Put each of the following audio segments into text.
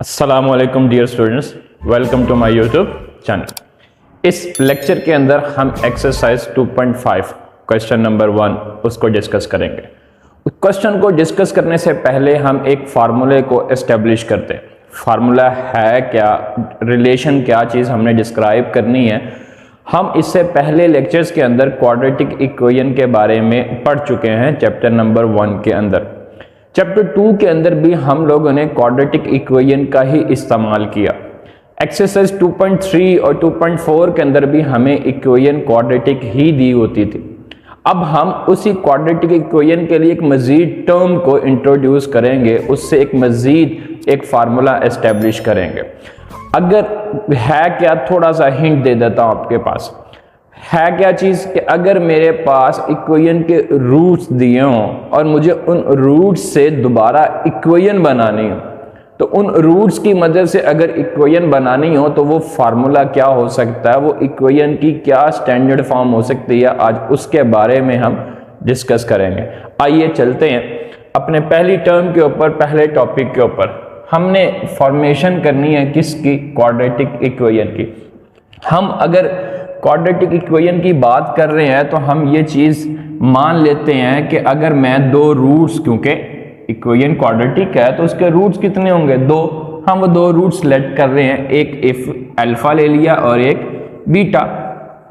अस्सलामुअलैकुम dear students, welcome to my YouTube channel. इस lecture के अंदर हम एक्सरसाइज 2.5 क्वेश्चन नंबर 1 उसको डिस्कस करेंगे। उस क्वेश्चन को डिस्कस करने से पहले हम एक फार्मूले को एस्टेब्लिश करते हैं। फार्मूला है क्या, रिलेशन क्या चीज़ हमने डिस्क्राइब करनी है। हम इससे पहले लेक्चर्स के अंदर क्वाड्रेटिक इक्वेशन के बारे में पढ़ चुके हैं चैप्टर नंबर 1 के अंदर। चैप्टर 2 के अंदर भी हम लोगों ने क्वाड्रेटिक इक्वेशन का ही इस्तेमाल किया। एक्सरसाइज 2.3 और 2.4 के अंदर भी हमें इक्वेशन क्वाड्रेटिक ही दी होती थी। अब हम उसी क्वाड्रेटिक इक्वेशन के लिए एक मजीद टर्म को इंट्रोड्यूस करेंगे, उससे एक मजीद एक फार्मूला एस्टेब्लिश करेंगे। अगर है क्या, थोड़ा सा हिंट दे देता हूं आपके पास। है क्या चीज़ कि अगर मेरे पास इक्वेशन के रूट्स दिए हों और मुझे उन रूट्स से दोबारा इक्वेशन बनानी हो, तो उन रूट्स की मदद से अगर इक्वेशन बनानी हो तो वो फार्मूला क्या हो सकता है, वो इक्वेशन की क्या स्टैंडर्ड फॉर्म हो सकती है, आज उसके बारे में हम डिस्कस करेंगे। आइए चलते हैं अपने पहली टर्म के ऊपर, पहले टॉपिक के ऊपर। हमने फॉर्मेशन करनी है किसकी, क्वाड्रेटिक इक्वेशन की। हम अगर क्वाड्रेटिक इक्वेशन की बात कर रहे हैं तो हम ये चीज़ मान लेते हैं कि अगर मैं दो रूट्स, क्योंकि इक्वेशन क्वाड्रेटिक है तो उसके रूट्स कितने होंगे, दो। हम वो दो रूट्स सेलेक्ट कर रहे हैं, एक इफ अल्फा ले लिया और एक बीटा।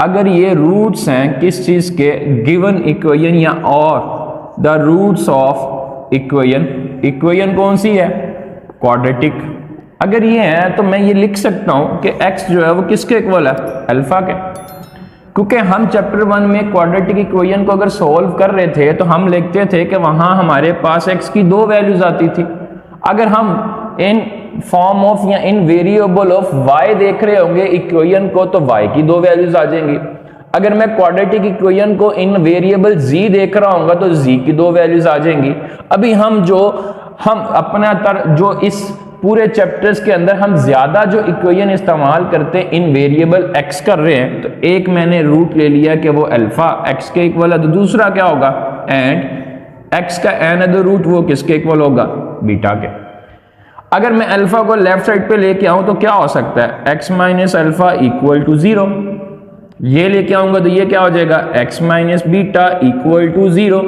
अगर ये रूट्स हैं किस चीज़ के, गिवन इक्वेशन या और the roots of equation, equation कौन सी है, क्वाड्रेटिक। अगर ये है तो मैं ये लिख सकता हूं कि x जो है वो किसके इक्वल है, अल्फा के। क्योंकि हम चैप्टर 1 में क्वाड्रेटिक इक्वेशन को अगर सॉल्व कर रहे थे तो हम लिखते थे कि वहां हमारे पास x की दो वैल्यूज आती थी। अगर हम इन फॉर्म ऑफ या इन वेरिएबल ऑफ y देख रहे होंगे इक्वेशन को, तो y की दो वैल्यूज आ जाएंगी। अगर मैं क्वाड्रेटिक इक्वेशन को इन वेरिएबल z देख रहा हूँ तो z की दो वैल्यूज आ जाएंगी। अभी हम अपना जो इस पूरे चैप्टर्स के अंदर हम ज्यादा जो इक्वेशन इस्तेमाल करते हैं इन वेरिएबल x कर रहे हैं, तो एक मैंने रूट ले लिया कि वो अल्फा x के इक्वल है, तो दूसरा क्या होगा, एंड x का अनदर रूट वो किसके इक्वल होगा, बीटा के। अगर मैं अल्फा को लेफ्ट साइड पे लेके आऊं तो क्या हो सकता है, x minus alpha equal to 0। ये लेके आऊंगा तो ये क्या हो जाएगा, x minus beta equal to 0।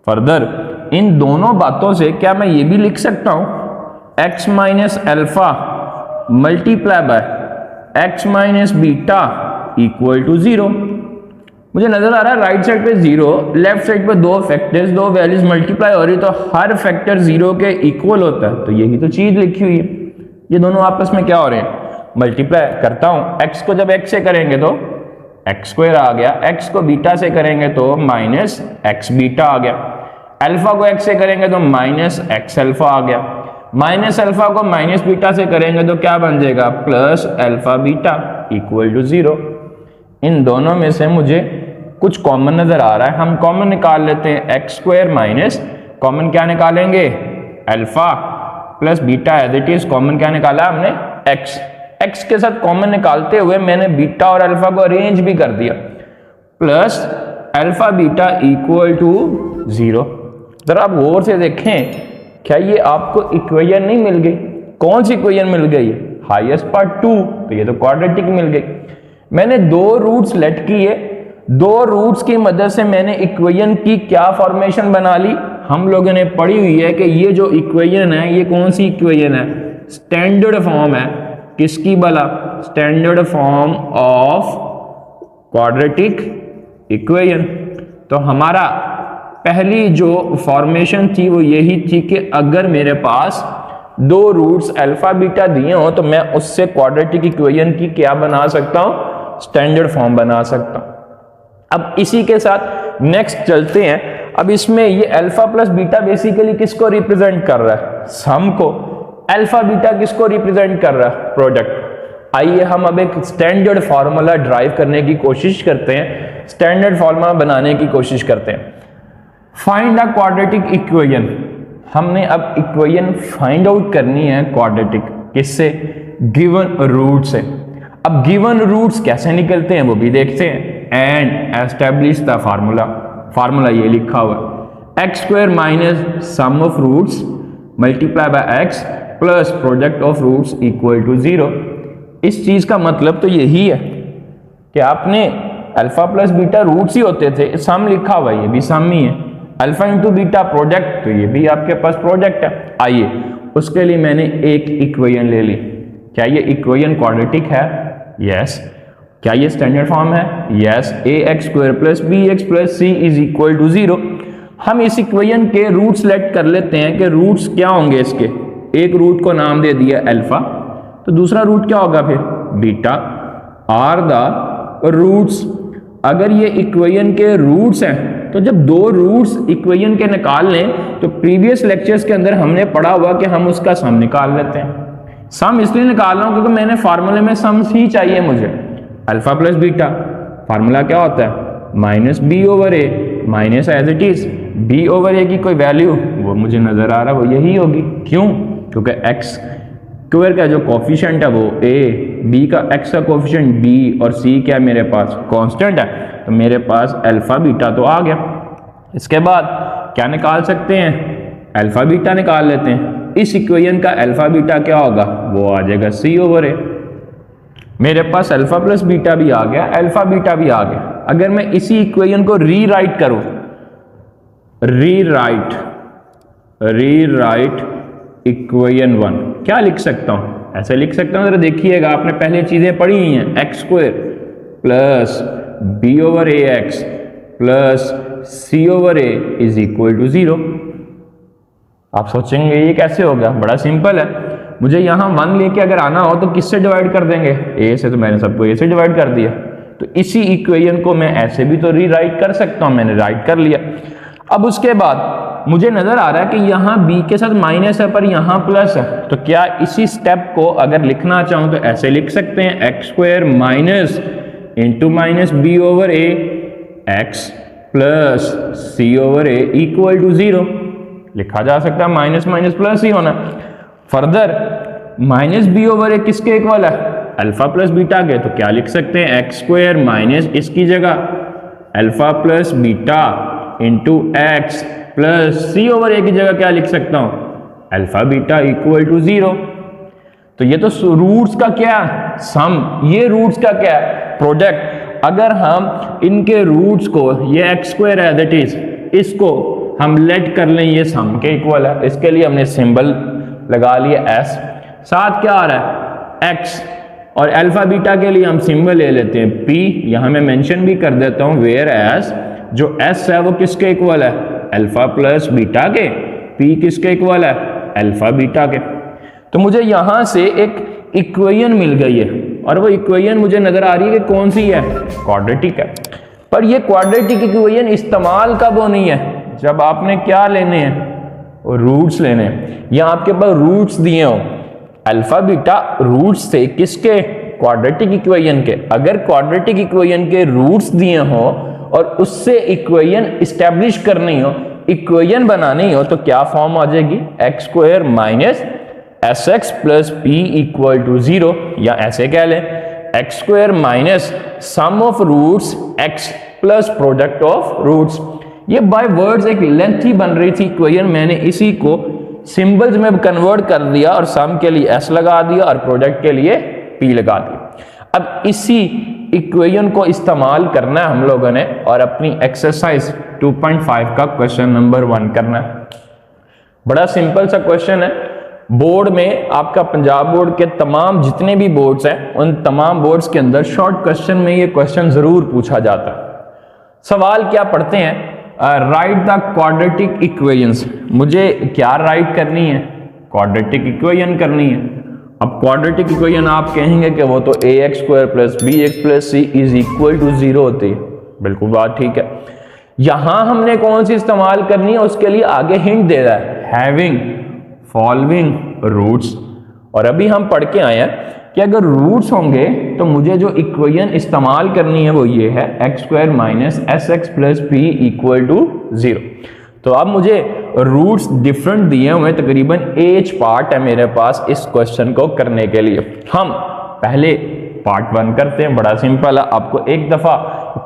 Further इन दोनों बातों से क्या मैं ये भी लिख सकता हूं, x minus alpha multiply by x minus beta equal to 0। मुझे नजर आ रहा है राइट साइड पे 0, लेफ्ट साइड पे दो फैक्टर्स, दो वैल्यूज मल्टीप्लाई हो रही, तो हर फैक्टर 0 के इक्वल होता है। तो यही तो चीज लिखी हुई है, ये दोनों आपस में क्या हो रहे हैं, मल्टीप्लाई करता हूं। x को जब x से करेंगे तो x स्क्वायर आ गया, x को बीटा से करेंगे तो माइनस x बीटा आ गया, अल्फा को x से करेंगे तो माइनस x अल्फा आ गया, माइनस अल्फा को माइनस बीटा से करेंगे तो क्या बन जाएगा, plus alpha beta equal to 0। इन दोनों में से मुझे कुछ कॉमन नजर आ रहा है, हम कॉमन निकाल लेते हैं। एक्स स्क्वायर माइनस कॉमन क्या निकालेंगे, alpha plus beta as it is, common क्या निकाला हमने, एक्स के साथ कॉमन निकालते हुए मैंने बीटा और अल्फा को अरेंज भी कर दिया, plus alpha beta equal to 0। जरा आप गौर से देखें, क्या ये आपको इक्वेशन नहीं मिल गई, कौन सी इक्वेशन मिल गई, हाईएस्ट पार्ट 2, तो ये तो क्वाड्रेटिक मिल गई। मैंने दो रूट्स लेट किए, दो रूट्स की मदद से मैंने इक्वेशन की क्या फॉर्मेशन बना ली, हम लोगों ने पढ़ी हुई है कि ये जो इक्वेशन है ये कौन सी इक्वेशन है, स्टैंडर्ड फॉर्म है, किसकी भला, standard form of quadratic equation. तो हमारा पहली जो फॉर्मेशन थी वो यही थी कि अगर मेरे पास दो रूट्स अल्फा बीटा दिए हो तो मैं उससे क्वाड्रेटिक इक्वेशन की क्या बना सकता हूं, स्टैंडर्ड फॉर्म बना सकता हूं। अब इसी के साथ नेक्स्ट चलते हैं। अब इसमें ये अल्फा प्लस बीटा बेसिकली किसको रिप्रेजेंट कर रहा है, सम को। अल्फा बीटा किसको रिप्रेजेंट कर रहा है, प्रोडक्ट। आइए हम अब एक स्टैंडर्ड फॉर्मूला ड्राइव करने की कोशिश करते हैं, स्टैंडर्ड फॉर्मूला बनाने की कोशिश करते हैं। फाइंड अ क्वाड्रेटिक इक्वेशन, हमने अब इक्वेशन फाइंड आउट करनी है क्वाड्रेटिक, किससे, गिवन रूट से। अब गिवन रूट्स कैसे निकलते हैं वो भी देखते हैं। And establish the formula, formula ये लिखा हुआ है, x square minus sum of roots multiply by x plus product of roots equal to 0। इस चीज का मतलब तो यही है कि आपने अल्फा प्लस बीटा रूट्स ही होते थे, सम लिखा हुआ है, ये भी सम ही है। अल्फा इंटू बीटा प्रोडक्ट, तो ये भी आपके पास प्रोडक्ट है। आइए उसके लिए मैंने एक इक्वेशन ले ली। क्या ये इक्वेशन क्वाड्रेटिक है? यस। क्या ये स्टैंडर्ड फॉर्म है? Yes. ax square plus bx plus c is equal to 0। हम इस इक्वेशन के रूट सेलेक्ट कर लेते हैं कि रूट्स क्या होंगे इसके। एक रूट को नाम दे दिया अल्फा, तो दूसरा रूट क्या होगा फिर? बीटा। Are the roots. अगर ये इक्वेशन के रूट्स हैं तो जब दो रूट्स इक्वेशन के निकाल लें तो प्रीवियस लेक्चर्स के अंदर हमने पढ़ा हुआ कि हम उसका सम निकाल लेते हैं। सम इसलिए निकाल रहा हूं क्योंकि मैंने फार्मूले में सम ही चाहिए मुझे। अल्फा प्लस बीटा फार्मूला क्या होता है? Minus b over a, minus as it is b over a की कोई वैल्यू वो मुझे नजर आ रहा है वो यही होगी। क्यों? क्योंकि एक्स स्क्वायर का जो कोफिशिएंट है वो ए, बी का एक्स का कोफिशिएंट बी और सी क्या है मेरे पास? कांस्टेंट है। तो मेरे पास अल्फा बीटा तो आ गया। इसके बाद क्या निकाल सकते हैं? अल्फा बीटा निकाल लेते हैं। इस इक्वेशन का अल्फा बीटा क्या होगा? वो आ जाएगा सी ओवर ए। मेरे पास अल्फा प्लस बीटा भी आ गया, अल्फा बीटा भी आ गया। अगर मैं इसी इक्वेशन को रीराइट करूं, रीराइट इक्वेशन 1, क्या लिख सकता हूं? ऐसे लिख सकता हूं, जरा देखिएगा, आपने पहले चीजें पढ़ी हुई हैं। X square plus b over a x plus c over a is equal to 0। आप सोचेंगे ये कैसे होगा? बड़ा सिंपल है। मुझे यहां 1 लेके अगर आना हो तो किससे डिवाइड कर देंगे? ए से। तो मैंने सबको ए से डिवाइड कर दिया। तो इसी इक्वेशन को मैं ऐसे भी तो रीराइट कर सकता हूं, मैंने राइट कर लिया। अब उसके बाद मुझे नजर आ रहा है कि यहाँ b के साथ माइनस है पर यहाँ प्लस है, तो क्या इसी स्टेप को अगर लिखना चाहूं तो ऐसे लिख सकते हैं? X square minus into minus b over a x plus c over a equal to 0 लिखा जा सकता है। माइनस माइनस प्लस ही होना। फर्दर माइनस बी ओवर ए किसके इक्वल है? अल्फा प्लस बीटा के। तो क्या लिख सकते हैं? एक्स स्क्वायर माइनस इसकी जगह alpha plus beta into x plus c over a की जगह क्या लिख सकता हूं? Alpha beta equal to 0। तो ये तो रूट्स का क्या? सम। ये रूट्स का क्या? प्रोडक्ट। अगर हम इनके रूट्स को, ये एक्स स्क्वायर है दैट इज, इसको हम लेट कर लें ये सम के इक्वल है, इसके लिए हमने सिंबल लगा लिया एस। साथ क्या आ रहा है? एक्स। और अल्फा बीटा के लिए हम सिंबल ले लेते हैं पी। यहां मैं मेंशन भी कर देता हूं वेयर एस जो एस है वो किसके इक्वल है? अल्फा प्लस बीटा के। पी किसके इक्वल है? अल्फा बीटा के। तो मुझे यहां से एक इक्वेशन मिल गई है और वो इक्वेशन मुझे नजर आ रही है कि कौन सी है? क्वाड्रेटिक है। पर ये क्वाड्रेटिक इक्वेशन इस्तेमाल कब होनी है? जब आपने क्या लेने हैं? रूट्स लेने हैं। या आपके पास रूट्स दिए हो अल्फा बीटा, रूट्स से किसके? क्वाड्रेटिक इक्वेशन के। अगर क्वाड्रेटिक इक्वेशन के रूट्स दिए हो और उससे इक्वेशन इस्टेब्लिश करनी हो, इक्वेशन बनानी हो, तो क्या फॉर्म आ जाएगी? X square minus s x plus p equal to 0। या ऐसे कह लें x square minus sum of roots x plus product of roots. ये बाय वर्ड्स एक लेंथ ही बन रही थी इक्वेशन, मैंने इसी को सिंबल्स में कन्वर्ट कर दिया और सम के लिए एस लगा दिया और प्रोडक्ट के लिए पी लगा दिया। अब इसी इक्वेशन को इस्तेमाल करना है हम लोगों ने और अपनी एक्सरसाइज 2.5 का क्वेश्चन नंबर 1 करना है। बड़ा सिंपल सा क्वेश्चन है। बोर्ड में आपका पंजाब बोर्ड के तमाम जितने भी बोर्ड्स हैं उन तमाम बोर्ड्स के अंदर शॉर्ट क्वेश्चन में ये क्वेश्चन जरूर पूछा जाता है। सवाल क्या पढ़ते हैं? Right the quadratic equations. मुझे क्या राइट करनी है? क्वाड्रेटिक इक्वेशन करनी है। अब क्वाड्रेटिक इक्वेशन आप कहेंगे कि वो तो a x square plus b x plus c is equal to 0 होती है। बिल्कुल बात ठीक है। यहां हमने कौन सी इस्तेमाल करनी है उसके लिए आगे हिंट दे रहा है, हैविंग फॉलोइंग रूट्स। और अभी हम पढ़ के आए हैं कि अगर रूट्स होंगे तो मुझे जो इक्वेशन इस्तेमाल करनी है वो ये है, x square minus s x plus p equal to 0। तो अब मुझे रूट्स डिफरेंट दिए हुए, तकरीबन 8 पार्ट है मेरे पास इस क्वेश्चन को करने के लिए। हम पहले पार्ट 1 करते हैं। बड़ा सिंपल है, आपको एक दफा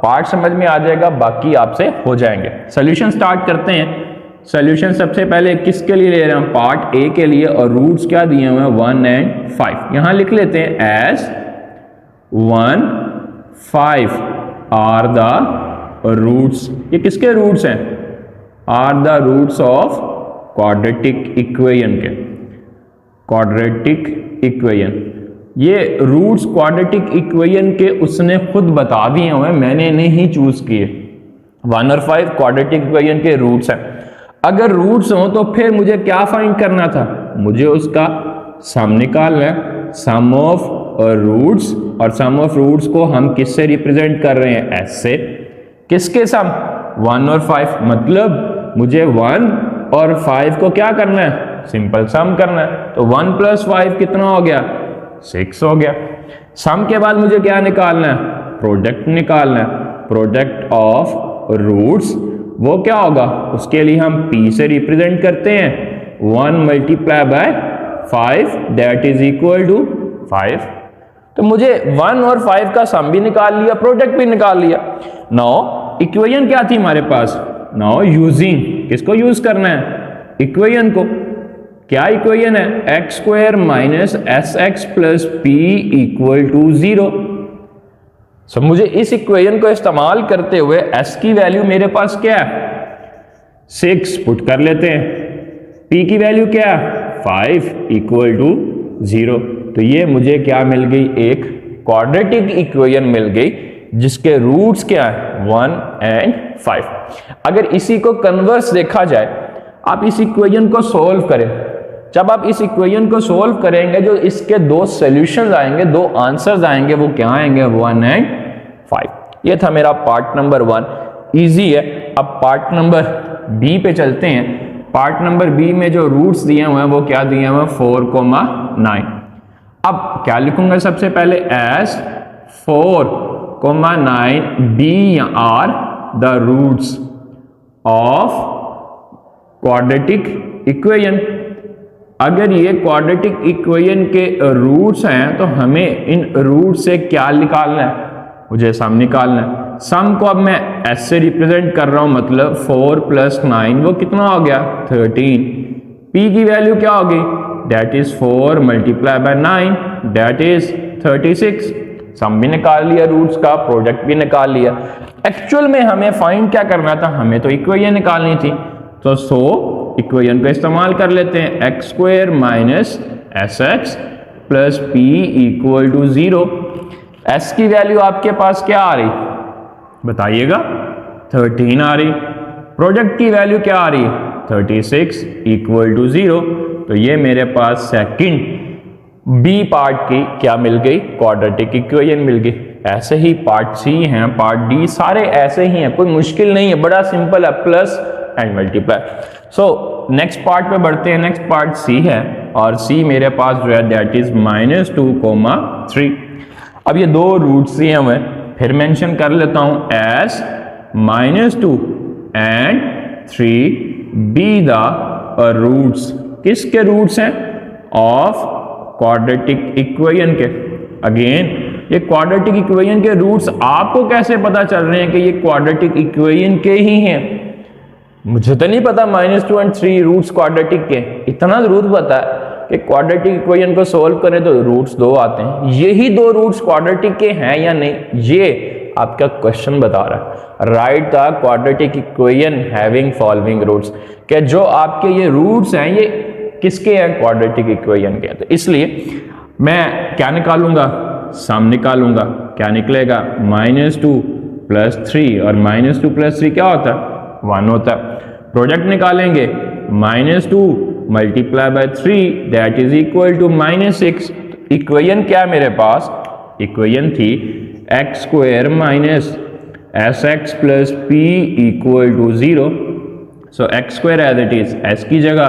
पार्ट समझ में आ जाएगा, बाकी आपसे हो जाएंगे। सॉल्यूशन स्टार्ट करते हैं। सोल्यूशन सबसे पहले किसके लिए ले रहे हैं, पार्ट ए के लिए, और रूट्स क्या दिए हुए हैं 1 एंड 5। यहां लिख लेते हैं एज 1, 5 आर द रूट्स। ये किसके रूट्स हैं, are the roots of quadratic equation के, क्वाड्रेटिक इक्वेशन। ये रूट्स क्वाड्रेटिक इक्वेशन के उसने खुद बता दिए हुए, मैंने नहीं चूज किए। 1 और 5 क्वाड्रेटिक इक्वेशन के रूट्स हैं। अगर रूट्स हो तो फिर मुझे क्या फाइंड करना था, मुझे उसका सम निकालना है, सम ऑफ रूट्स। और सम ऑफ रूट्स को हम किससे रिप्रेजेंट कर रहे हैं, एस से। किसके सम, 1 और 5, मतलब मुझे 1 और 5 को क्या करना है, सिंपल सम करना है। तो 1 + 5 कितना हो गया, 6 हो गया। सम के बाद मुझे क्या निकालना है, प्रोडक्ट निकालना है। प्रोडक्ट ऑफ रूट्स वो क्या होगा, उसके लिए हम p से रिप्रेजेंट करते हैं, 1 × 5 दैट इज इक्वल टू 5। तो मुझे 1 और 5 का सम भी निकाल लिया, प्रोडक्ट भी निकाल लिया। नाउ इक्वेशन क्या थी हमारे पास, नाउ यूजिंग, किसको यूज करना है, इक्वेशन को। क्या इक्वेशन है, x² - sx + p = 0। सो मुझे इस इक्वेशन को इस्तेमाल करते हुए s की वैल्यू मेरे पास क्या है, 6 पुट कर लेते हैं, p की वैल्यू क्या है, 5 = 0। तो ये मुझे क्या मिल गई, एक क्वाड्रेटिक इक्वेशन मिल गई जिसके रूट्स क्या है, 1 एंड 5। अगर इसी को कन्वर्स देखा जाए, आप इस इक्वेशन को सोल्व करें, जब आप इस इक्वेशन को सोल्व करेंगे जो इसके दो सॉल्यूशंस आएंगे, दो आंसर्स आएंगे, वो क्या आएंगे, 1 एंड 5। ये था मेरा पार्ट नंबर 1, इजी है। अब पार्ट नंबर बी पे चलते हैं। पार्ट नंबर बी में जो रूट्स दिए हुए हैं वो क्या दिए हुए हैं, 4, 9। अब क्या लिखूंगा, सबसे पहले as 4, 9 B are the roots of quadratic equation. अगर ये क्वाड्रेटिक इक्वेशन के रूट्स हैं तो हमें इन रूट से क्या निकालना है, मुझे सम निकालना है। सम को अब मैं s से रिप्रेजेंट कर रहा हूं, मतलब 4 + 9 वो कितना हो गया, 13। p की वैल्यू क्या होगी, दैट इज 4 × 9 दैट इज 36। सम भी निकाल लिया रूट्स का, प्रोडक्ट भी निकाल लिया। एक्चुअल में हमें फाइंड क्या करना था, हमें तो इक्वेशन निकालनी थी। तो इक्वेशन का इस्तेमाल कर लेते हैं, x² - sx + p = 0। s की वैल्यू आपके पास क्या आ रही, बताइएगा, 13 आ रही। प्रोडक्ट की वैल्यू क्या आ रही, 36 = 0। तो ये मेरे पास सेकंड बी पार्ट की क्या मिल गई, क्वाड्रेटिक इक्वेशन मिल गई। ऐसे ही पार्ट सी है, पार्ट डी, सारे ऐसे ही हैं, कोई मुश्किल नहीं है, बड़ा सिंपल है, plus and multiply. So next part पे बढ़ते हैं। नेक्स्ट पार्ट सी है, और सी मेरे पास जो है दैट इज -2, 3। अब ये दो रूट्स दिए हुए हैं, फिर मेंशन कर लेता हूं, as -2 and 3 be the roots. किसके रूट्स हैं, ऑफ क्वाड्रेटिक इक्वेशन के। अगेन ये क्वाड्रेटिक इक्वेशन के रूट्स आपको कैसे पता चल रहे हैं कि ये क्वाड्रेटिक इक्वेशन के ही हैं, मुझे तो नहीं पता। -2 और 3 रूट्स क्वाड्रेटिक के, इतना जरूर पता है कि क्वाड्रेटिक इक्वेशन को सोल्व करें तो रूट्स 2 आते हैं। यही 2 रूट्स क्वाड्रेटिक के हैं या नहीं, ये आपका क्वेश्चन बता रहा है। Write the quadratic equation having following roots, कि जो आपके ये रूट्स हैं ये किसके हैं, क्वाड्रेटिक इक्वेशन के। तो इसलिए मैं क्या निकालूंगा, सम निकालूंगा। क्या निकलेगा, -2 + 3, और -2 + 3 क्या होता है, 1 होता है। प्रोडक्ट निकालेंगे, -2 × 3 that is equal to -6। Equation क्या है मेरे पास, इक्वेशन थी x² - sx + p = 0। So x² as it is, s की जगह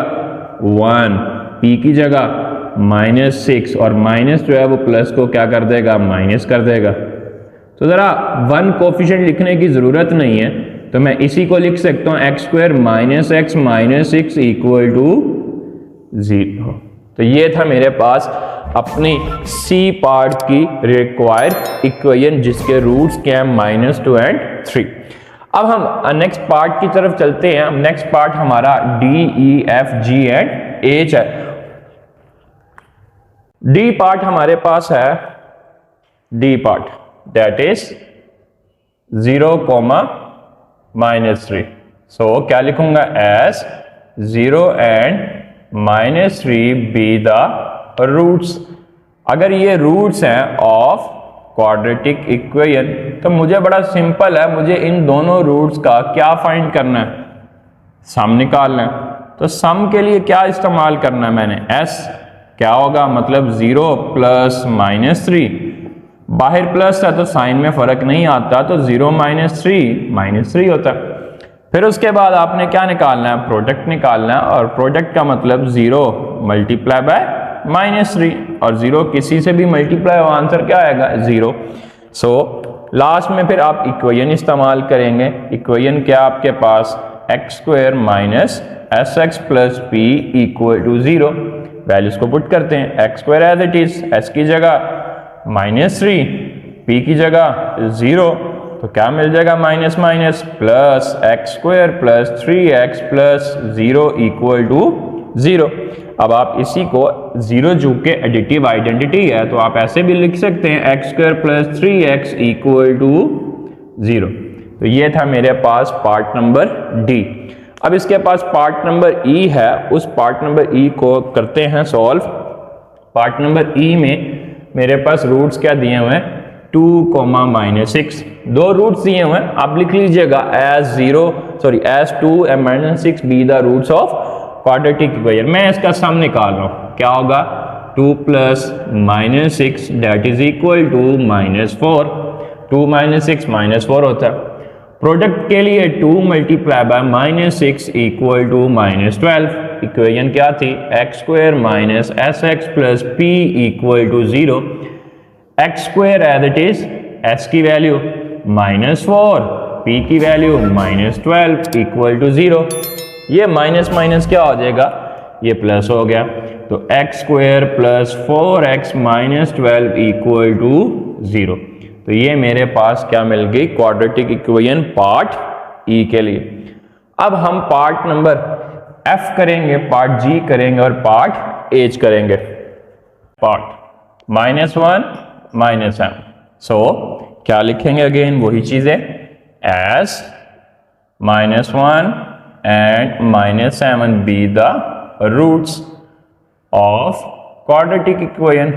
1, p की जगह -6, और माइनस जो है वो प्लस को क्या कर देगा, माइनस कर देगा। तो जरा 1 कोफिशिएंट लिखने की जरूरत नहीं है, तो मैं इसी को लिख सकता हूं, x² - x - 6 = 0। तो ये था मेरे पास अपनी सी पार्ट की रिक्वायर्ड इक्वेशन जिसके रूट्स क्या है, -2 और 3। अब हम नेक्स्ट पार्ट की तरफ चलते हैं। नेक्स्ट पार्ट हमारा D E F G and H है। डी पार्ट हमारे पास है, D part that is 0, -3। So क्या लिखूंगा, as 0 and -3 be the roots. अगर ये रूट्स हैं ऑफ क्वाड्रेटिक इक्वेशन तो मुझे बड़ा सिंपल है, मुझे इन दोनों रूट्स का क्या फाइंड करना है, सम निकालना है। तो सम के लिए क्या इस्तेमाल करना है मैंने, एस क्या होगा, मतलब 0 + -3, बाहर प्लस है तो साइन में फर्क नहीं आता, तो 0 - 3 होता है। फिर उसके बाद आपने क्या निकालना है, प्रोडक्ट निकालना है, और प्रोडक्ट का मतलब 0 × -3, और 0 किसी से भी मल्टीप्लाई हो, आंसर क्या आएगा, 0। सो लास्ट में फिर आप इक्वेशन इस्तेमाल करेंगे। इक्वेशन क्या आपके पास, x² - sx + p = 0। वैल्यूज को पुट करते हैं, x² as it is, s की जगह -3, p की जगह 0, तो क्या मिल जाएगा, minus minus plus x² + 3x + 0 = 0। अब आप इसी को 0 जो के एडिटिव आइडेंटिटी है तो आप ऐसे भी लिख सकते हैं, x² + 3x = 0। तो ये था मेरे पास पार्ट नंबर डी। अब इसके पास पार्ट नंबर ई है, उस पार्ट नंबर ई को करते हैं सॉल्व। पार्ट नंबर ई में मेरे पास रूट्स क्या दिए हुए हैं, 2, -6, दो रूट्स दिए हुए हैं, आप लिख लीजिएगा as 2 and -6 be the roots of quadratic equation. मैं इसका सम निकाल रहा हूं, क्या होगा, 2 + -6 दैट इज इक्वल टू -4। 2 - 6 -4 होता है। प्रोडक्ट के लिए 2 × -6 = -12। इक्वेशन क्या थी, x² - sx + p = 0। x² as it is, s की वैल्यू -4, p की वैल्यू -12 = 0। ये माइनस माइनस क्या हो जाएगा, ये प्लस हो गया, तो x² + 4x - 12 = 0। तो ये मेरे पास क्या मिल गई, क्वाड्रेटिक इक्वेशन पार्ट ई के लिए। अब हम पार्ट नंबर एफ करेंगे, पार्ट जी करेंगे और पार्ट एच करेंगे। Part -1 -m। सो क्या लिखेंगे, अगेन वही चीजें, as -1 and -7 be the roots of quadratic equation।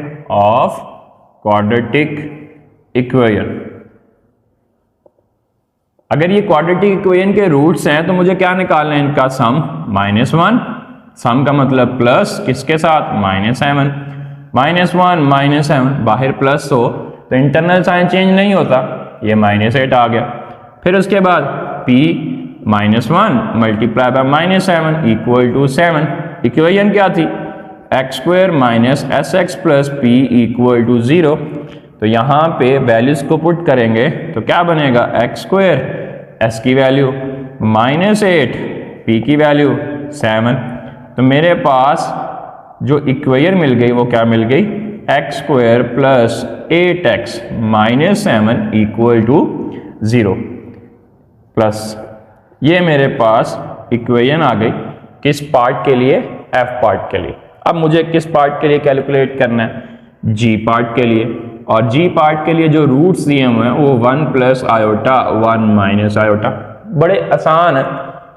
अगर ये क्वाड्रेटिक इक्वेशन के रूट्स हैं तो मुझे क्या निकालना है, इनका सम, -1, सम का मतलब प्लस किसके साथ, -7, -1 -7, बाहर प्लस हो तो इंटरनल साइन चेंज नहीं होता, ये -8 आ गया। फिर उसके बाद p -1 × -7 = 7। इक्वेशन क्या थी, x² - sx + p = 0। तो यहाँ पे वैल्यूज को पुट करेंगे तो क्या बनेगा, x², s की वैल्यू -8, p की वैल्यू 7। तो मेरे पास जो इक्वेशन मिल गई वो क्या मिल गई, x² + 8x - 7 = 0 प्लस ये मेरे पास इक्वेशन आ गई किस पार्ट के लिए, f पार्ट के लिए। अब मुझे किस पार्ट के लिए कैलकुलेट करना है, g पार्ट के लिए। और g पार्ट के लिए जो रूट्स दिए हुए हैं वो 1 + आयोटा 1 - आयोटा, बड़े आसान है।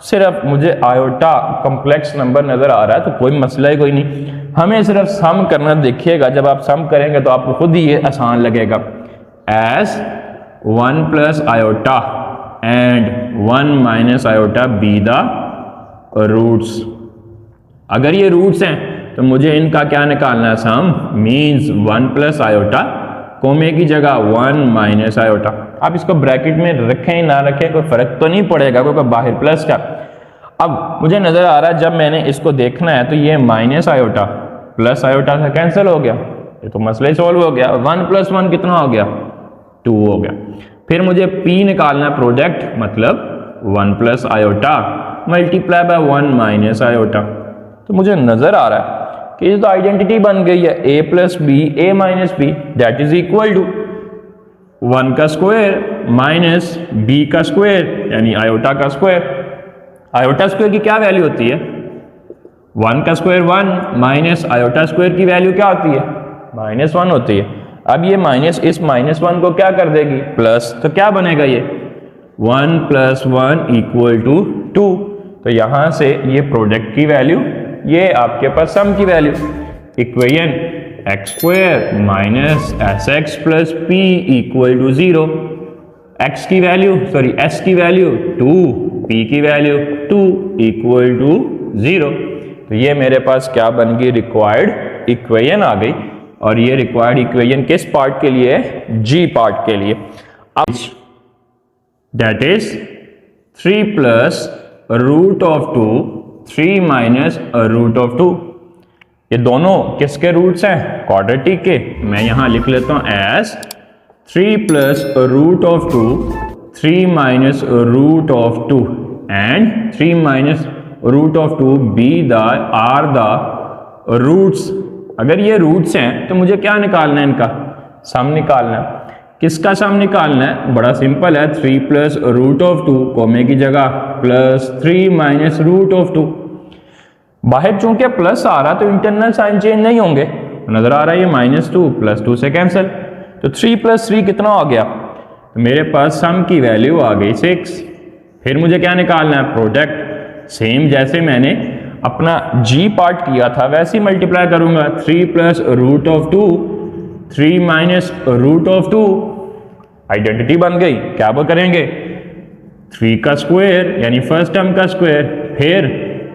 सिर्फ मुझे आयोटा कॉम्प्लेक्स नंबर नजर आ रहा है तो कोई मसला ही कोई नहीं, हमें सिर्फ सम करना। देखिएगा जब आप सम करेंगे तो आपको खुद ही ये आसान लगेगा। as 1 + iota and 1 - iota be the roots. अगर ये रूट्स हैं तो मुझे इनका क्या निकालना है, सम, मीन्स 1 + आयोटा, कोमे की जगह 1 - आयोटा। आप इसको ब्रैकेट में रखें ना रखें कोई फर्क तो नहीं पड़ेगा क्योंकि बाहर प्लस का। अब मुझे नजर आ रहा है जब मैंने इसको देखना है तो ये - आयोटा प्लस आयोटा से कैंसिल हो गया, ये तो मसला ही सॉल्व हो गया। 1 + 1 कितना हो गया, 2 हो गया। फिर मुझे p निकालना है, प्रोडक्ट, मतलब 1 + आयोटा × 1 - आयोटा। तो मुझे नजर आ रहा है कि ये तो आइडेंटिटी बन गई है, a + b, a - b that is equal to 1 का स्क्वायर माइनस बी का स्क्वायर यानी आयोटा का स्क्वायर। आयोटा स्क्वायर की क्या वैल्यू होती है? 1 का स्क्वायर 1 माइनस आयोटा स्क्वायर की वैल्यू क्या होती है? -1 होती है। अब ये माइनस इस -1 को क्या कर देगी? प्लस। तो क्या बनेगा ये? 1 + 1 = 2। तो यहां से ये प्रोडक्ट की वैल्यू, ये आपके पास सम की value, equation x² - sx + p = 0। x की वैल्यू s की वैल्यू 2, p की वैल्यू 2 = 0। तो ये मेरे पास क्या बन गई? रिक्वायर्ड इक्वेशन आ गई। और ये रिक्वायर्ड इक्वेशन किस पार्ट के लिए है? जी पार्ट के लिए। अब दैट इज 3 + √2 3 - √2। ये दोनों किसके रूट्स हैं? क्वाड्रेटिक के। मैं यहां लिख लेता हूं as 3 + √2 3 - √2 and 3 - √2 are the roots. अगर ये रूट्स हैं तो मुझे क्या निकालना है? इनका सम निकालना है। किसका सम निकालना है? बड़ा सिंपल है, 3 + √2 कोमे की जगह प्लस 3 - √2। बाहर चूंकि प्लस आ रहा तो इंटरनल साइन चेंज नहीं होंगे, नजर आ रहा है ये -2 + 2 से कैंसिल। तो 3 + 3 कितना हो गया? तो मेरे पास सम की वैल्यू आ गई 6। फिर मुझे क्या निकालना है? प्रोडक्ट। सेम जैसे मैंने अपना जी पार्ट किया था वैसे ही मल्टीप्लाई करूंगा। 3 + √2 3 - √2 आइडेंटिटी बन गई। क्या वो करेंगे? 3 का स्क्वायर यानी फर्स्ट टर्म का स्क्वायर, फिर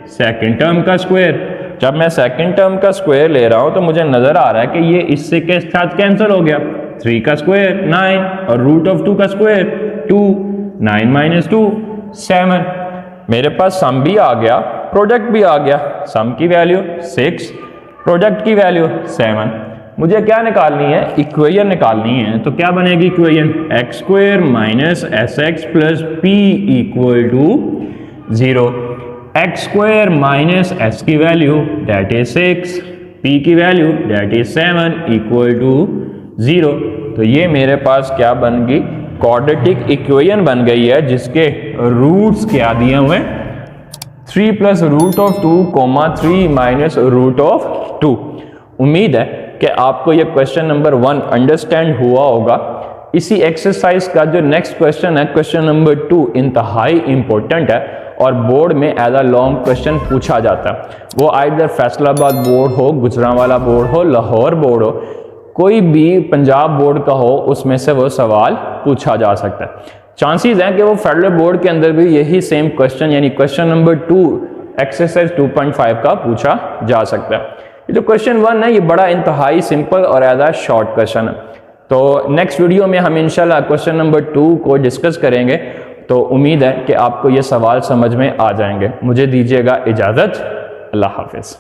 सेकंड टर्म का स्क्वायर। जब मैं सेकंड टर्म का स्क्वायर ले रहा हूं तो मुझे नजर आ रहा है कि ये इससे के साथ कैंसिल हो गया। 3 का स्क्वायर 9 और √2 का स्क्वायर 2, 9 - 2 7। मेरे पास सम भी आ गया, प्रोडक्ट भी आ गया। सम की वैल्यू 6, प्रोडक्ट की वैल्यू 7। मुझे क्या निकालनी है? इक्वेशन निकालनी है। तो क्या बनेगी equation? x² - sx + p = 0। x² - s की वैल्यू दैट इज 6, p की वैल्यू दैट इज 7 = 0। तो ये मेरे पास क्या बन गई? क्वाड्रेटिक इक्वेशन बन गई है जिसके रूट्स क्या दिए हुए? 3 + √2, 3 - √2। उम्मीद है कि आपको ये क्वेश्चन नंबर 1 अंडरस्टैंड हुआ होगा। इसी एक्सरसाइज का जो नेक्स्ट क्वेश्चन है, क्वेश्चन नंबर 2, इंतहाई इंपॉर्टेंट है और बोर्ड में एज अ लॉन्ग क्वेश्चन पूछा जाता है। वो आइदर फैसलाबाद बोर्ड हो, गुजरांवाला बोर्ड हो, लाहौर बोर्ड हो, कोई भी पंजाब बोर्ड का हो, उसमें से वो सवाल पूछा जा सकता है। चांसेस हैं कि वो फेडरल बोर्ड के अंदर भी यही सेम क्वेश्चन यानी क्वेश्चन नंबर 2 एक्सरसाइज 2.5 का पूछा जा सकता है। ये जो क्वेश्चन 1 है ये बड़ा इंतहाई सिंपल और एज अ शॉर्ट क्वेश्चन है। तो नेक्स्ट वीडियो में हम इंशाल्लाह क्वेश्चन नंबर 2 को डिस्कस करेंगे। तो उम्मीद है कि आपको ये सवाल समझ में आ जाएंगे। मुझे दीजिएगा इजाज़त। अल्लाह हाफिज़।